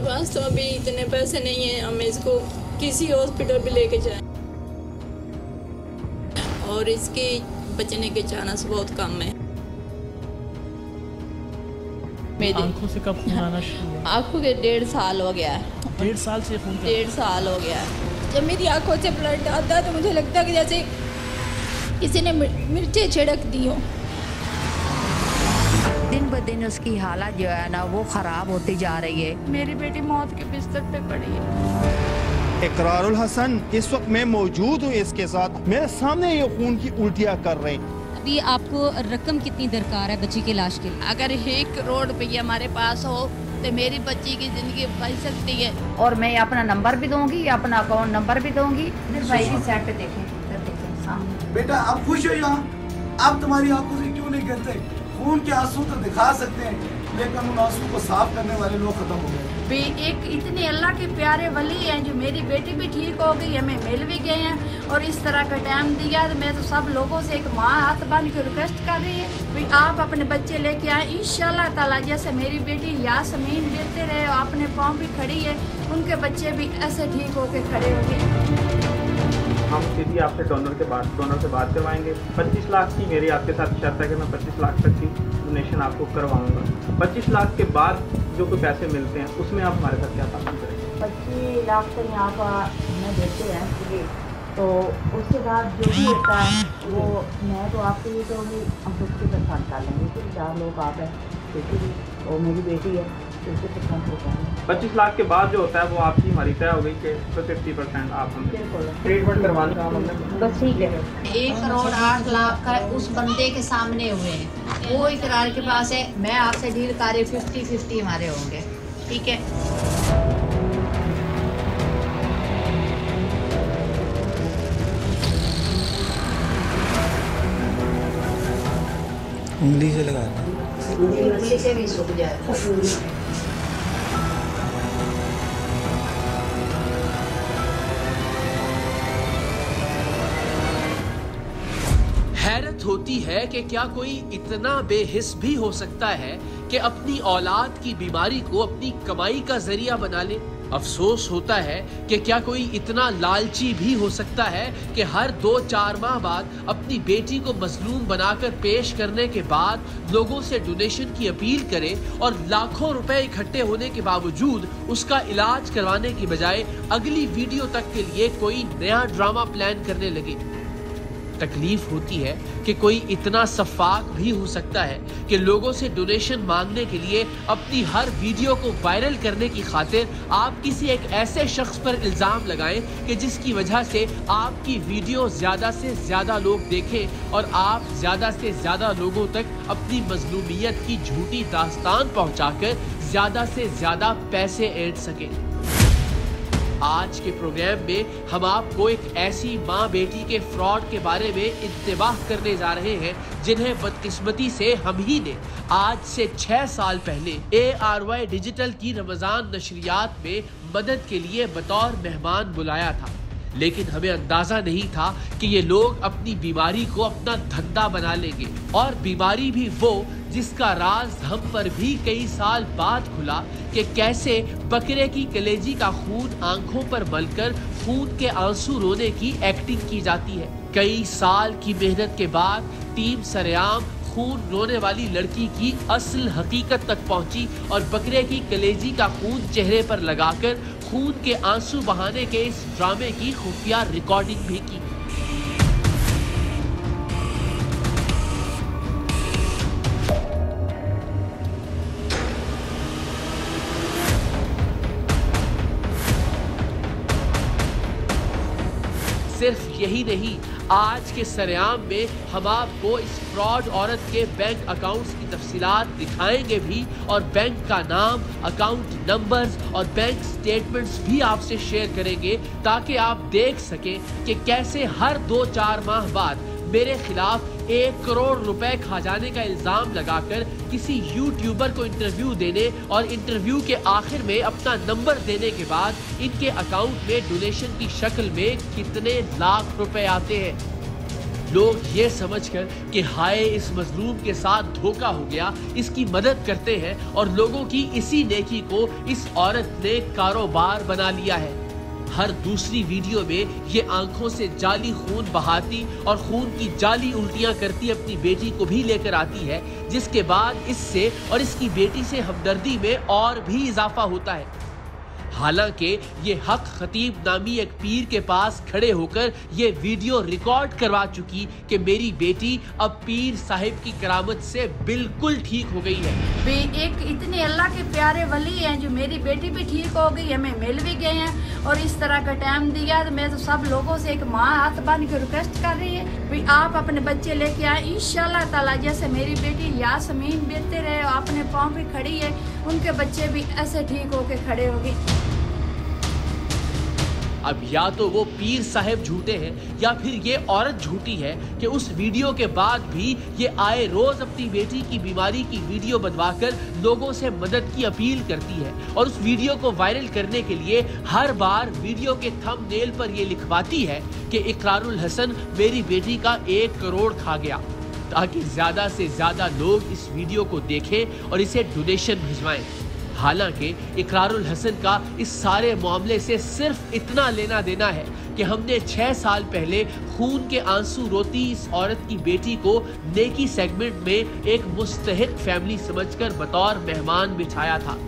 पास तो अभी इतने पैसे नहीं हैं, हम इसको किसी हॉस्पिटल भी लेके जाएं और इसके बचने के चांस बहुत कम है। मेरी आंखों से कब खून आना शुरू हुआ? आंखों के 1.5 साल हो गया है। 1.5 साल से खून? 1.5 साल हो गया है। जब मेरी आंखों से ब्लड आता है तो मुझे लगता है कि जैसे किसी ने मिर्चें छिड़क दी हो। दिन ब दिन उसकी हालत जो है ना वो ख़राब होती जा रही है। मेरी बेटी मौत के बिस्तर पे पड़ी है। इकरारुल हसन इस वक्त मैं मौजूद हूँ इसके साथ, मेरे सामने ये खून की उल्टियाँ कर रहे हैं। अभी आपको रकम कितनी दरकार है बच्ची की लाश के लिए? अगर 1 करोड़ रुपया हमारे पास हो तो मेरी बच्ची की जिंदगी बच सकती है। और मैं अपना नंबर भी दूंगी, अपना अकाउंट नंबर भी दूंगी। भाई की साइड पे देखें सामने। बेटा आप खुश हो यहाँ? आप तुम्हारी आंखों से क्यों नहीं गिरते? खून के आंसू तो दिखा सकते हैं लेकिन उन आंसू को साफ करने वाले लोग खत्म हो गए। एक इतने अल्लाह के प्यारे वली हैं जो मेरी बेटी भी ठीक हो गई, हमें मिल भी गए हैं और इस तरह का टाइम दिया। तो मैं तो सब लोगों से एक माँ हाथ बांध के रिक्वेस्ट कर रही है कि आप अपने बच्चे लेके आए इंशाल्लाह ताला। जैसे मेरी बेटी यासमीन गिरते रहे और अपने पाँव भी खड़ी है, उनके बच्चे भी ऐसे ठीक होके खड़े हो गए। हम सीधी आपसे डोनर से बात करवाएंगे। 25 लाख की मेरी आपके साथ शर्त है कि मैं 25 लाख तक की डोनेशन आपको करवाऊंगा। 25 लाख के बाद जो कोई पैसे मिलते हैं उसमें आप हमारे साथ क्या काम करेंगे? 25 लाख तो यहाँ पर हमें देते हैं, तो उसके बाद जो भी होता है वो मैं तो आपके लिए तो हम 50% कर लेंगे क्योंकि 4 लोग आप हैं, बेटी भी और मेरी बेटी है, 25 लाख के बाद जो होता है वो आपकी हमारी तय हो गई कि 50% आप हम ट्रीटमेंट करवाने का हमने बस ठीक है। 1 करोड़ 8 लाख का उस बंदे के सामने हुए हैं, वो इकरार के पास है। मैं आपसे डील कर रही 50-50 हमारे होंगे, ठीक है? उंगली से लगाना, उंगली से भी सूख जाए। हैरत होती है कि क्या कोई इतना बेहिस भी हो सकता है कि अपनी औलाद की बीमारी को अपनी कमाई का जरिया बना ले। अफसोस होता है कि क्या कोई इतना लालची भी हो सकता है कि हर 2-4 माह बाद अपनी बेटी को मजलूम बनाकर पेश करने के बाद लोगों से डोनेशन की अपील करे और लाखों रुपए इकट्ठे होने के बावजूद उसका इलाज करवाने की बजाय अगली वीडियो तक के लिए कोई नया ड्रामा प्लान करने लगे। तकलीफ होती है कि कोई इतना सफाक भी हो सकता है कि लोगों से डोनेशन मांगने के लिए अपनी हर वीडियो को वायरल करने की खातिर आप किसी एक ऐसे शख्स पर इल्जाम लगाएं कि जिसकी वजह से आपकी वीडियो ज्यादा से ज्यादा लोग देखें और आप ज्यादा से ज्यादा लोगों तक अपनी मजलूमियत की झूठी दास्तान पहुंचाकर ज्यादा से ज्यादा पैसे ऐंठ सकें। आज के प्रोग्राम में हम आपको एक ऐसी माँ बेटी के फ्रॉड के बारे में इंतबाह करने जा रहे हैं जिन्हें बदकिस्मती से हम ही ने आज से 6 साल पहले ARY डिजिटल की रमजान नशरियात में मदद के लिए बतौर मेहमान बुलाया था, लेकिन हमें अंदाजा नहीं था कि ये लोग अपनी बीमारी को अपना धंधा बना लेंगे और बीमारी भी वो जिसका राज हम पर भी कई साल बाद खुला कि कैसे बकरे की कलेजी का खून आंखों पर मलकर खून के आंसू रोने की एक्टिंग की जाती है। कई साल की मेहनत के बाद टीम सरेआम खून रोने वाली लड़की की असल हकीकत तक पहुंची और बकरे की कलेजी का खून चेहरे पर लगाकर खून के आंसू बहाने के इस ड्रामे की खुफिया रिकॉर्डिंग भी की। सिर्फ यही नहीं, आज के सरेआम में हम आपको इस फ्रॉड औरत के बैंक अकाउंट्स की तफसीलात दिखाएंगे भी और बैंक का नाम, अकाउंट नंबर्स और बैंक स्टेटमेंट्स भी आपसे शेयर करेंगे ताकि आप देख सकें कि कैसे हर 2-4 माह बाद मेरे खिलाफ 1 करोड़ रुपए खा जाने का इल्जाम लगाकर किसी यूट्यूबर को इंटरव्यू देने और इंटरव्यू के आखिर में अपना नंबर देने के बाद इनके अकाउंट में डोनेशन की शक्ल में कितने लाख रुपए आते हैं। लोग ये समझकर कि हाय इस मजलूम के साथ धोखा हो गया, इसकी मदद करते हैं और लोगों की इसी नेकी को इस औरत ने कारोबार बना लिया है। हर दूसरी वीडियो में ये आंखों से जाली खून बहाती और खून की जाली उल्टियां करती अपनी बेटी को भी लेकर आती है, जिसके बाद इससे और इसकी बेटी से हमदर्दी में और भी इजाफा होता है। हालांकि ये हक खतीब नामी एक पीर के पास खड़े होकर ये वीडियो रिकॉर्ड करवा चुकी कि मेरी बेटी अब पीर साहिब की करामत से बिल्कुल ठीक हो गई है। वे एक इतने अल्लाह के प्यारे वली हैं जो मेरी बेटी भी ठीक हो गई, हमें मिल भी गए हैं और इस तरह का टाइम दिया। तो मैं तो सब लोगों से एक माँ हाथ बांध के रिक्वेस्ट कर रही है भी आप अपने बच्चे लेके आए इंशाल्लाह ताला। जैसे मेरी बेटी यासमीन बेहतर है, अपने पाँव पे खड़ी है, उनके बच्चे भी ऐसे ठीक होके खड़े होंगे। अब या तो वो पीर साहब झूठे हैं या फिर ये औरत झूठी है कि उस वीडियो के बाद भी ये आए रोज अपनी बेटी की बीमारी की वीडियो बनवाकर लोगों से मदद की अपील करती है और उस वीडियो को वायरल करने के लिए हर बार वीडियो के थंबनेल पर ये लिखवाती है कि इकरारुल हसन मेरी बेटी का 1 करोड़ खा गया, ताकि ज्यादा से ज्यादा लोग इस वीडियो को देखें और इसे डोनेशन भिजवाएं। हालांकि इकरारुल हसन का इस सारे मामले से सिर्फ इतना लेना देना है कि हमने 6 साल पहले खून के आंसू रोती इस औरत की बेटी को नेकी सेगमेंट में एक मुस्तहिक फैमिली समझकर बतौर मेहमान बिठाया था।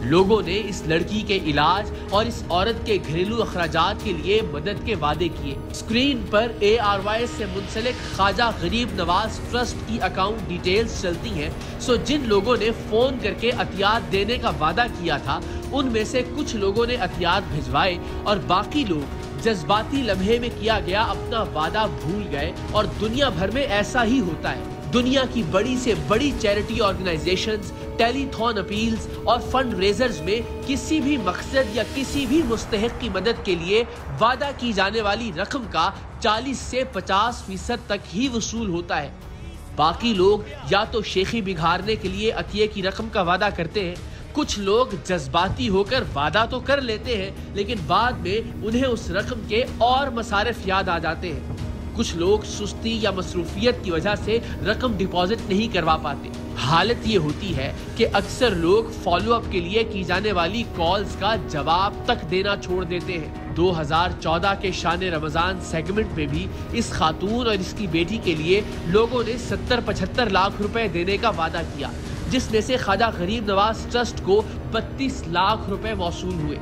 लोगों ने इस लड़की के इलाज और इस औरत के घरेलू अखराजात के लिए मदद के वादे किए। स्क्रीन पर ARY से मुंसलिक ख्वाजा गरीब नवाज ट्रस्ट की अकाउंट डिटेल्स चलती हैं। सो जिन लोगों ने फोन करके अतियात देने का वादा किया था उनमें से कुछ लोगों ने अतियात भिजवाए और बाकी लोग जज्बाती लम्हे में किया गया अपना वादा भूल गए। और दुनिया भर में ऐसा ही होता है। दुनिया की बड़ी से बड़ी चैरिटी ऑर्गेनाइजेशंस, टेलीथॉन अपील्स और फंड रेजर्स में किसी भी मकसद या किसी भी मुस्तहिक की मदद के लिए वादा की जाने वाली रकम का 40 से 50% तक ही वसूल होता है। बाकी लोग या तो शेखी बिगाड़ने के लिए अतिये की रकम का वादा करते हैं, कुछ लोग जज्बाती होकर वादा तो कर लेते हैं लेकिन बाद में उन्हें उस रकम के और मसारिफ याद आ जाते हैं। कुछ लोग सुस्ती या मसरूफियत की वजह से रकम डिपॉजिट नहीं करवा पाते। हालत ये होती है कि अक्सर लोग फॉलो अप के लिए की जाने वाली कॉल्स का जवाब तक देना छोड़ देते हैं। 2014 के शान रमजान सेगमेंट में भी इस खातून और इसकी बेटी के लिए लोगों ने 70-75 लाख रुपए देने का वादा किया, जिसमें से ख्वाजा गरीब नवाज ट्रस्ट को 32 लाख रुपए मौसूल हुए।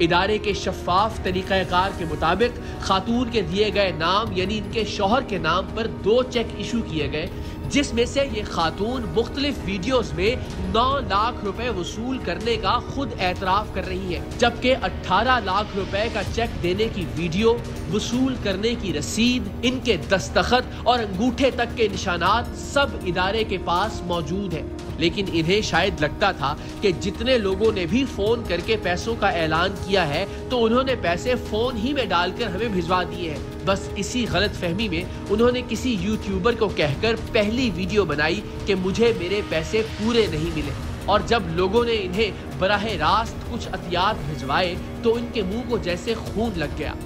इदारे के शफाफ तरीक़ाकार के मुताबिक खातून के दिए गए नाम यानी इनके शौहर के नाम पर 2 चेक इशू किए गए, जिसमें से ये खातून मुख्तलिफ वीडियोस में 9 लाख रुपए वसूल करने का खुद एतराफ कर रही है, जबकि 18 लाख रुपए का चेक देने की वीडियो, वसूल करने की रसीद, इनके दस्तखत और अंगूठे तक के निशानात सब इदारे के पास मौजूद है। लेकिन इन्हें शायद लगता था कि जितने लोगों ने भी फोन करके पैसों का ऐलान किया है तो उन्होंने पैसे फोन ही में डालकर हमें भिजवा दिए हैं। बस इसी गलत फहमी में उन्होंने किसी यूट्यूबर को कहकर पहली वीडियो बनाई कि मुझे मेरे पैसे पूरे नहीं मिले, और जब लोगों ने इन्हें बराह रास्त कुछ अतियात भिजवाए तो इनके मुंह को जैसे खून लग गया।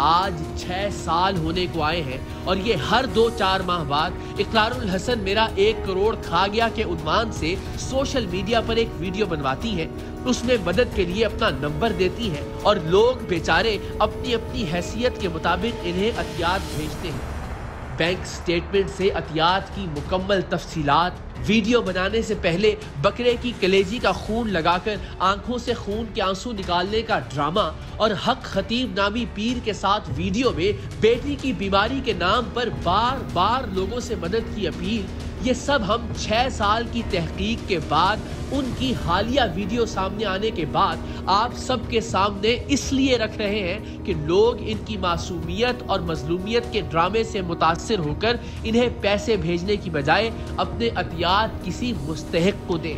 आज 6 साल होने को आए हैं और ये हर 2-4 माह बाद इकरारुल हसन मेरा 1 करोड़ खा गया के उन्वान से सोशल मीडिया पर एक वीडियो बनवाती है, उसमें मदद के लिए अपना नंबर देती है और लोग बेचारे अपनी अपनी हैसियत के मुताबिक इन्हें अतियात भेजते हैं। बैंक स्टेटमेंट से अतियात की मुकम्मल तफसीलात, वीडियो बनाने से पहले बकरे की कलेजी का खून लगाकर आंखों से खून के आंसू निकालने का ड्रामा और हक खतीब नामी पीर के साथ वीडियो में बेटी की बीमारी के नाम पर बार बार लोगों से मदद की अपील, ये सब हम 6 साल की तहकीक के बाद उनकी हालिया वीडियो सामने आने के बाद आप सबके सामने इसलिए रख रहे हैं कि लोग इनकी मासूमियत और मजलूमियत के ड्रामे से मुतासिर होकर इन्हें पैसे भेजने की बजाय अपने अतियात किसी मुस्तहिक को दें।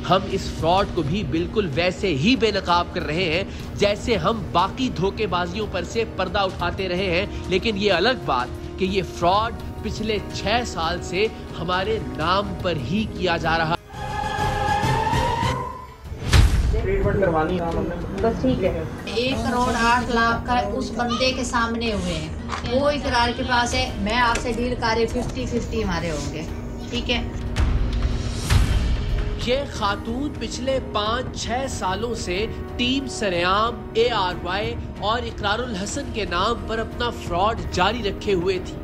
हम इस फ्रॉड को भी बिल्कुल वैसे ही बेनकाब कर रहे हैं जैसे हम बाकी धोखेबाजियों पर से पर्दा उठाते रहे हैं, लेकिन ये अलग बात कि ये फ्रॉड पिछले 6 साल से हमारे नाम पर ही किया जा रहा। ट्रीटमेंट करवानी बस ठीक है। 1 करोड़ 8 लाख का उस बंदे के सामने हुए हैं। वो इकरार के पास है, मैं आपसे डील कर रही 50-50 हमारे होंगे, ठीक है। ये खातून पिछले 5-6 सालों से टीम सरेआम, ARY और इकरारुल हसन के नाम पर अपना फ्रॉड जारी रखे हुए थी,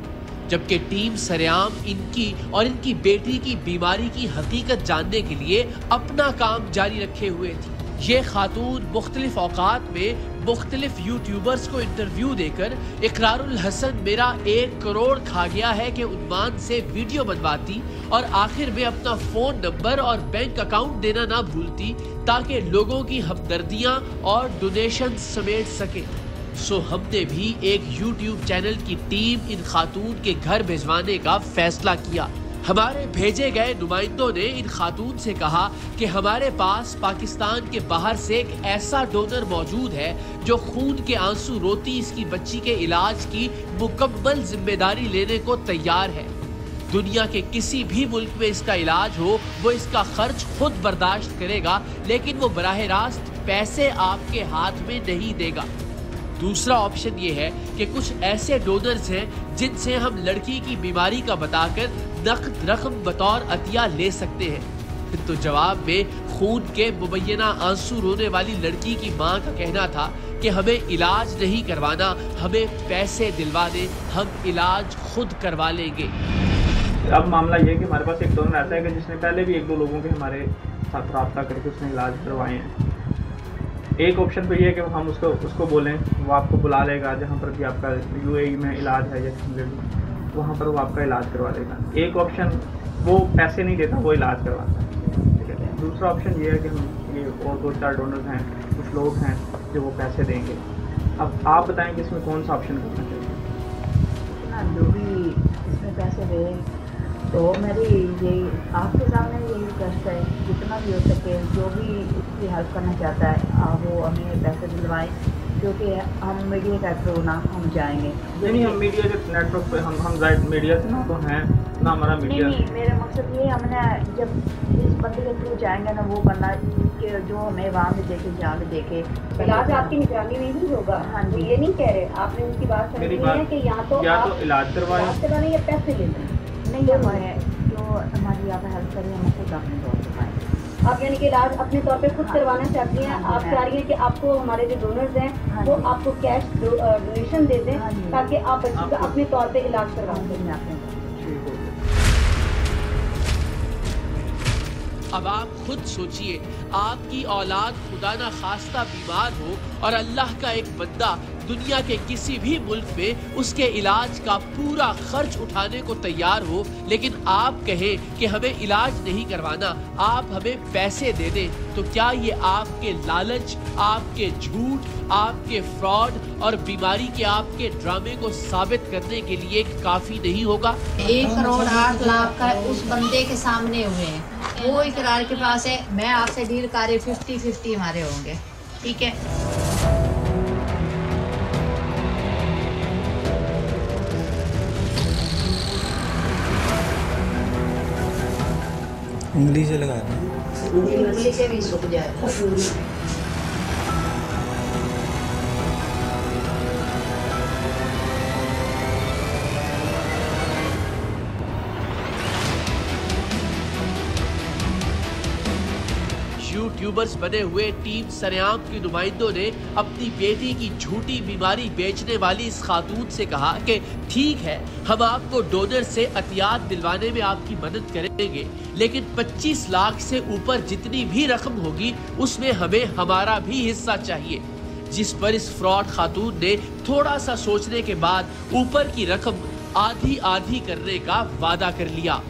जबकि टीम सरेआम इनकी और इनकी बेटी की बीमारी की हकीकत जानने के लिए अपना काम जारी रखे हुए थी। ये खातून मुख्तलिफ औकात में मुख्तलिफ यूट्यूबर्स को इंटरव्यू देकर इकरारुल हसन मेरा 1 करोड़ खा गया है के उन्वान से वीडियो बनवाती और आखिर में अपना फोन नंबर और बैंक अकाउंट देना ना भूलती ताकि लोगों की हमदर्दियां और डोनेशन समेट सके। सो हमने भी एक यूट्यूब चैनल की टीम इन खातून के घर भिजवाने का फैसला किया। हमारे भेजे गए नुमाइंदों ने इन खातून से कहा कि हमारे पास पाकिस्तान के बाहर से एक ऐसा डोनर मौजूद है जो खून के आंसू रोती इसकी बच्ची के इलाज की मुकम्मल जिम्मेदारी लेने को तैयार है। दुनिया के किसी भी मुल्क में इसका इलाज हो वो इसका खर्च खुद बर्दाश्त करेगा, लेकिन वो बराह रास्त पैसे आपके हाथ में नहीं देगा। दूसरा ऑप्शन ये है कि कुछ ऐसे डोनर्स हैं जिनसे हम लड़की की बीमारी का बताकर नकद रकम बतौर अतिया ले सकते हैं। तो जवाब में खून के मुबैना आंसू रोने वाली लड़की की मां का कहना था कि हमें इलाज नहीं करवाना, हमें पैसे दिलवा दे, हम इलाज खुद करवा लेंगे। अब मामला ये है कि हमारे पास एक डोनर ऐसा है कि जिसने पहले भी 1-2 लोगों के हमारे साथ रब्ता करके उसने इलाज करवाए हैं। एक ऑप्शन तो ये है कि हम उसको बोलें, वो आपको बुला लेगा जहाँ पर भी आपका UAE में इलाज है या वहाँ पर वो आपका इलाज करवा देगा। एक ऑप्शन वो पैसे नहीं देता, वो इलाज करवाता है, ठीक है। दूसरा ऑप्शन ये है कि हम ये और 2-4 डोनर्स हैं, कुछ लोग हैं जो वो पैसे देंगे। अब आप बताएं कि इसमें कौन सा ऑप्शन करना चाहिए। जो भी इसमें पैसे दे तो मेरी यही आपके सामने यही रिक्वेस्ट है, जितना भी हो सके जो भी इसकी हेल्प करना चाहता है वो हमें पैसे दिलवाएं, क्योंकि हम मीडिया का थ्रू ना हम जाएंगे। नहीं, हम मीडिया के नेटवर्क पे हम मीडिया से ना तो हैं ना हमारा मीडिया। नहीं, मेरा मकसद ये हमने जब इस बंदे के थ्रू जाएंगे ना वो बंदा कि जो हमें वहाँ भी देखे जहाँ भी देखे इलाज आपकी निगरानी में ही होगा। हाँ जी, ये नहीं कह रहे, आपने उनकी बात समझी है कि यहाँ तो इलाज करवाएं या पैसे लेते हैं। नहीं, हमारे जो हमारी आप हेल्प करें हम खुद अपने तौर पर पाएँ। आप यानी कि इलाज अपने तौर पे खुद करवाना चाहती हैं। आप चाह रही हैं कि आपको हमारे जो डोनर्स हैं वो आपको कैश डोनेशन दे दें ताकि आप बच्ची का अपने तौर पे इलाज करवा दें। अब आप खुद सोचिए, आपकी औलाद खुदा ना खास्ता बीमार हो और अल्लाह का एक बंदा दुनिया के किसी भी मुल्क में उसके इलाज का पूरा खर्च उठाने को तैयार हो, लेकिन आप कहें कि हमें इलाज नहीं करवाना, आप हमें पैसे दे दें, तो क्या ये आपके लालच, आपके झूठ, आपके फ्रॉड और बीमारी के आपके ड्रामे को साबित करने के लिए काफी नहीं होगा? 1 करोड़ 8 लाख का उस बंदे के सामने हुए हैं, वो इकरार के पास है, मैं आपसे डील कर रही 50-50 हमारे होंगे, ठीक है। उंगली से लगा दें, उंगली से भी सूख जाए। यूट्यूबर्स बने हुए टीम सरेआम के नुमाइंदों ने अपनी बेटी की झूठी बीमारी बेचने वाली इस खातून से कहा कि ठीक है, हम आपको डोनर से अतियात दिलवाने में आपकी मदद करेंगे, लेकिन 25 लाख से ऊपर जितनी भी रकम होगी उसमें हमें हमारा भी हिस्सा चाहिए। जिस पर इस फ्रॉड खातून ने थोड़ा सा सोचने के बाद ऊपर की रकम आधी आधी करने का वादा कर लिया।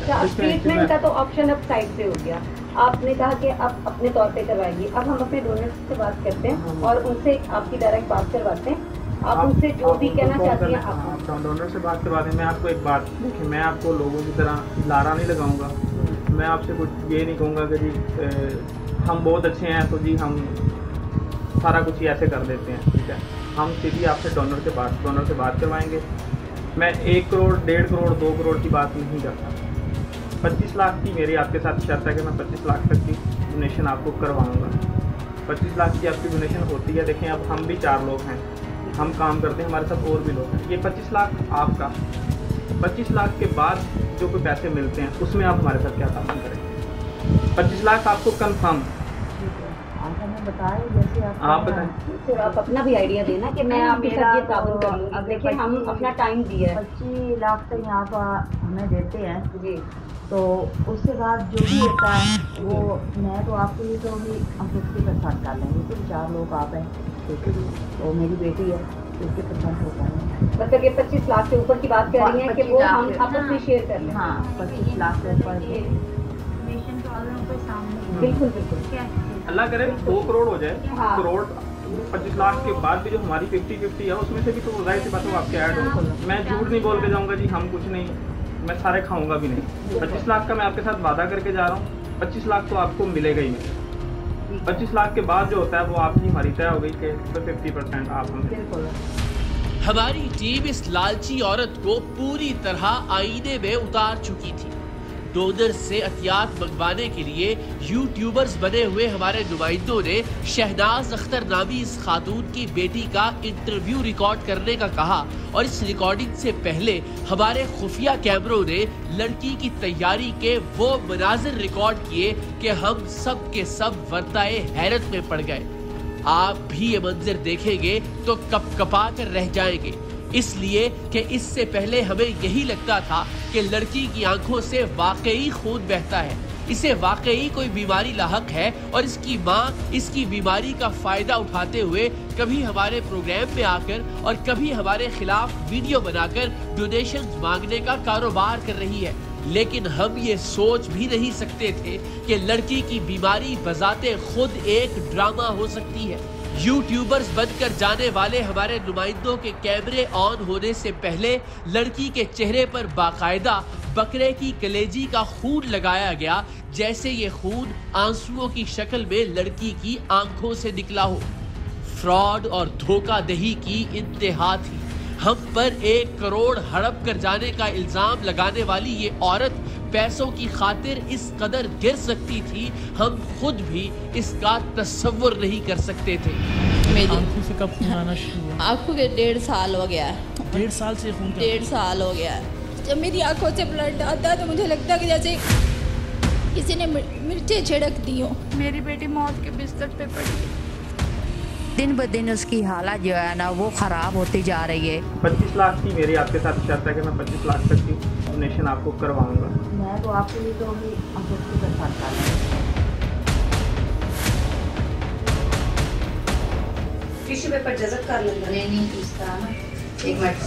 ट्रीटमेंट का तो ऑप्शन अब साइड से हो गया, आपने कहा कि आप अपने तौर पे करवाइए। अब हम अपने डोनर्स से बात करते हैं और उनसे आपकी डायरेक्ट बात करवाते हैं। आप उनसे जो भी कहना चाहती हैं आप डोनर से बात करवाते हैं। मैं आपको एक बात, देखिए मैं आपको लोगों की तरह लारा नहीं लगाऊंगा, मैं आपसे कुछ ये नहीं कहूँगा कि जी हम बहुत अच्छे हैं तो जी हम सारा कुछ ही ऐसे कर देते हैं, ठीक है। हम सीधी आपसे डोनर से बात करवाएंगे। मैं 1 करोड़ 1.5 करोड़ 2 करोड़ की बात नहीं करता। 25 लाख की मेरी आपके साथ शर्त है कि मैं 25 लाख तक की डोनेशन आपको करवाऊंगा। 25 लाख की आपकी डोनेशन होती है। देखें अब हम भी 4 लोग हैं, हम काम करते हैं, हमारे साथ और भी लोग हैं। ये 25 लाख आपका, 25 लाख के बाद जो कोई पैसे मिलते हैं उसमें आप हमारे साथ क्या काम करेंगे? 25 लाख आपको कंफर्म। जैसे आप बताएं। फिर आप अपना भी आइडिया देना कि मैं आपके साथ ये ताउन कर लूँगी। अब देखिए हम अपना टाइम दिया है, 25 लाख तक यहाँ पर हमें देते हैं जी, तो उसके बाद जो भी होता है वो मैं तो आपके लिए तो भी हम 50% कर लेंगे, क्योंकि 4 लोग आप हैं, तो मेरी बेटी है, 50% होता है। मतलब ये 25 लाख से ऊपर की बात कर रही हैं कि वो हम आपस में शेयर कर लें। हाँ, 25 लाख से ऊपर बिल्कुल बिल्कुल, अल्लाह करे 2 करोड़ हो जाए, हाँ। करोड़ 25 लाख के बाद भी जो हमारी 50-50 है उसमें से भी तो जाहिर सी बात है वो आपके ऐड हो। मैं झूठ नहीं बोल के जाऊँगा जी हम कुछ नहीं, मैं सारे खाऊंगा भी नहीं। 25 लाख का मैं आपके साथ वादा करके जा रहा हूँ, 25 लाख तो आपको मिलेगा ही नहीं। 25 लाख के बाद जो होता है वो आपकी हमारी तय हो गई कि 50% आप हमें। हमारी टीम इस लालची औरत को पूरी तरह आईने में उतार चुकी थी। डोनर से अतियात मंगवाने के लिए यूट्यूबर्स बने हुए हमारे नुमाइंदों ने शहनाज अख्तर नामी इस खातून की बेटी का इंटरव्यू रिकॉर्ड करने का कहा, और इस रिकॉर्डिंग से पहले हमारे खुफिया कैमरों ने लड़की की तैयारी के वो मनाजिर रिकॉर्ड किए कि हम सब के सब वर्ताए हैरत में पड़ गए। आप भी ये मंजर देखेंगे तो कपकपा कर रह जाएंगे, इसलिए कि इससे पहले हमें यही लगता था कि लड़की की आंखों से वाकई खून बहता है, इसे वाकई कोई बीमारी लाहक है, और इसकी माँ इसकी बीमारी का फायदा उठाते हुए कभी हमारे प्रोग्राम में आकर और कभी हमारे खिलाफ वीडियो बनाकर डोनेशन मांगने का कारोबार कर रही है। लेकिन हम ये सोच भी नहीं सकते थे कि लड़की की बीमारी बजाते खुद एक ड्रामा हो सकती है। यूट्यूबर्स बनकर जाने वाले हमारे नुमाइंदों के कैमरे ऑन होने से पहले लड़की के चेहरे पर बाकायदा बकरे की कलेजी का खून लगाया गया, जैसे ये खून आंसुओं की शक्ल में लड़की की आंखों से निकला हो। फ्रॉड और धोखाधड़ी की इंतहा थी। हम पर 1 करोड़ हड़प कर जाने का इल्जाम लगाने वाली ये औरत पैसों की खातिर इस कदर गिर सकती थी, हम खुद भी इसका तस्वुर नहीं कर सकते थे। मेरी आंखों से कब खून आना शुरू हुआ? आंखों के 1.5 साल हो गया है। 1.5 साल से खून? 1.5 साल हो गया है। जब मेरी आंखों से ब्लड आता है तो मुझे लगता है कि जैसे किसी ने मिर्चें छिड़क दी हो। मेरी बेटी मौत के बिस्तर पे पड़ी। दिन ब दिन उसकी हालत जो है ना वो ख़राब होती जा रही है। 25 लाख की मेरी आपके साथ शर्त है कि मैं 25 लाख तक की डोनेशन आपको करवाऊंगा। मैं तो आपके लिए तो भी हम 50% कर लेंगे। टिश्यू पेपर जज़ब कर लेंगे। नहीं इस तरह ना, एक मिनट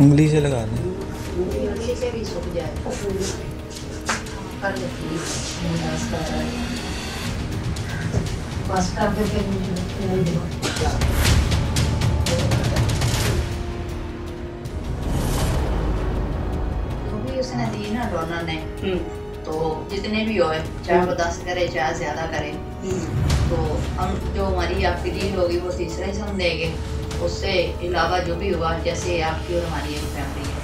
उंगली से लगा दें, उंगली से भी सूख जाए कर लेती बस कर देते जो भी उसने दी ना डोनर ने, तो जितने भी होए चाहे वो 10 करे चाहे ज्यादा करे, तो हम जो हमारी आपकी डील होगी वो तीसरा हिस्सा हम देंगे। उससे अलावा जो भी हुआ जैसे आपकी और हमारी एक फैमिली है,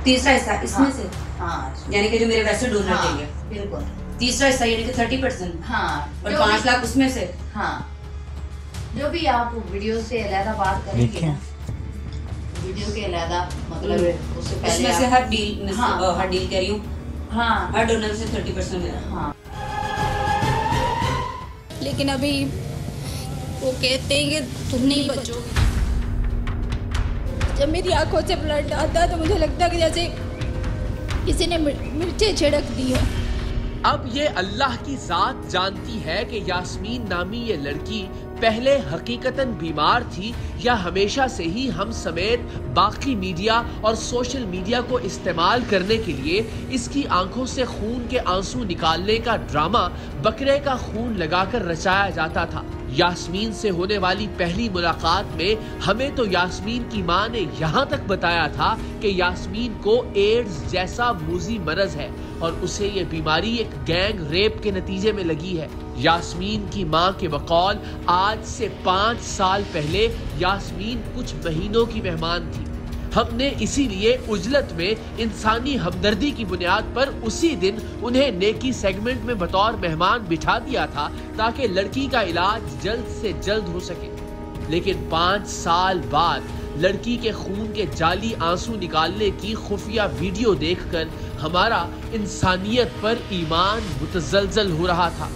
तीसरा हिस्सा इसमें से, हाँ यानी कि जो मेरे वैसे डोनर हाँ, देंगे बिल्कुल तीसरा हिस्सा यानी कि 30%। हाँ, और 5 लाख उसमें से। हाँ, जो भी आप वीडियो से अलहदा बात करेंगे ना, वीडियो के अलहदा मतलब उससे पहले इसमें से हर डील में हाँ, हर डील कह रही हूँ, हाँ, हर डोनर से 30% है। हाँ। लेकिन अभी वो कहते हैं कि तुम नहीं बचोगे। जब मेरी आंखों से ब्लड आता है तो मुझे लगता है कि जैसे किसी ने मिर्चें छिड़क दी हो। अब ये अल्लाह की जात जानती है कि यास्मीन नामी ये लड़की पहले हकीकतन बीमार थी या हमेशा से ही हम समेत बाकी मीडिया और सोशल मीडिया को इस्तेमाल करने के लिए इसकी आंखों से खून के आंसू निकालने का ड्रामा बकरे का खून लगाकर रचाया जाता था। यास्मीन से होने वाली पहली मुलाकात में हमें तो यास्मीन की मां ने यहाँ तक बताया था कि यास्मीन को एड्स जैसा मूजी मरज है और उसे ये बीमारी एक गैंग रेप के नतीजे में लगी है। यास्मीन की मां के बकौल आज से 5 साल पहले यास्मीन कुछ महीनों की मेहमान थी। हमने इसीलिए उजलत में इंसानी हमदर्दी की बुनियाद पर उसी दिन उन्हें नेकी सेगमेंट में बतौर मेहमान बिठा दिया था ताकि लड़की का इलाज जल्द से जल्द हो सके। लेकिन 5 साल बाद लड़की के खून के जाली आंसू निकालने की खुफिया वीडियो देखकर हमारा इंसानियत पर ईमान मुतजलजल हो रहा था।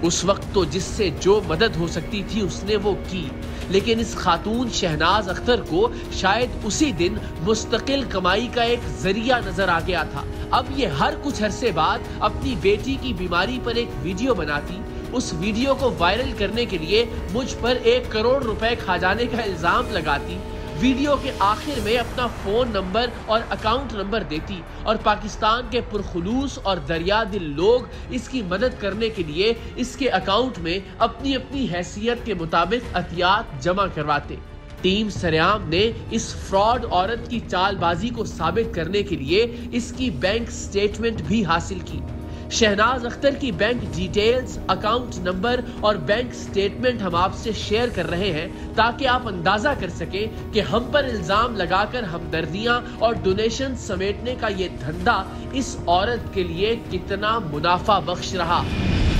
उस वक्त तो जिससे जो मदद हो सकती थी उसने वो की, लेकिन इस खातून शहनाज अख्तर को शायद उसी दिन मुस्तकिल कमाई का एक जरिया नजर आ गया था। अब ये हर कुछ अरसे बाद अपनी बेटी की बीमारी पर एक वीडियो बनाती, उस वीडियो को वायरल करने के लिए मुझ पर 1 करोड़ रुपए खा जाने का इल्जाम लगाती, वीडियो के आखिर में अपना फोन नंबर और अकाउंट नंबर देती और पाकिस्तान के पुरखुलूस और दरिया दिल लोग इसकी मदद करने के लिए इसके अकाउंट में अपनी अपनी हैसियत के मुताबिक अतियात जमा करवाते। टीम सरेआम ने इस फ्रॉड औरत की चालबाजी को साबित करने के लिए इसकी बैंक स्टेटमेंट भी हासिल की। शहनाज अख्तर की बैंक डिटेल्स, अकाउंट नंबर और बैंक स्टेटमेंट हम आपसे शेयर कर रहे हैं ताकि आप अंदाजा कर सकें कि हम पर इल्जाम लगाकर हमदर्दियां और डोनेशन समेटने का ये धंधा इस औरत के लिए कितना मुनाफा बख्श रहा।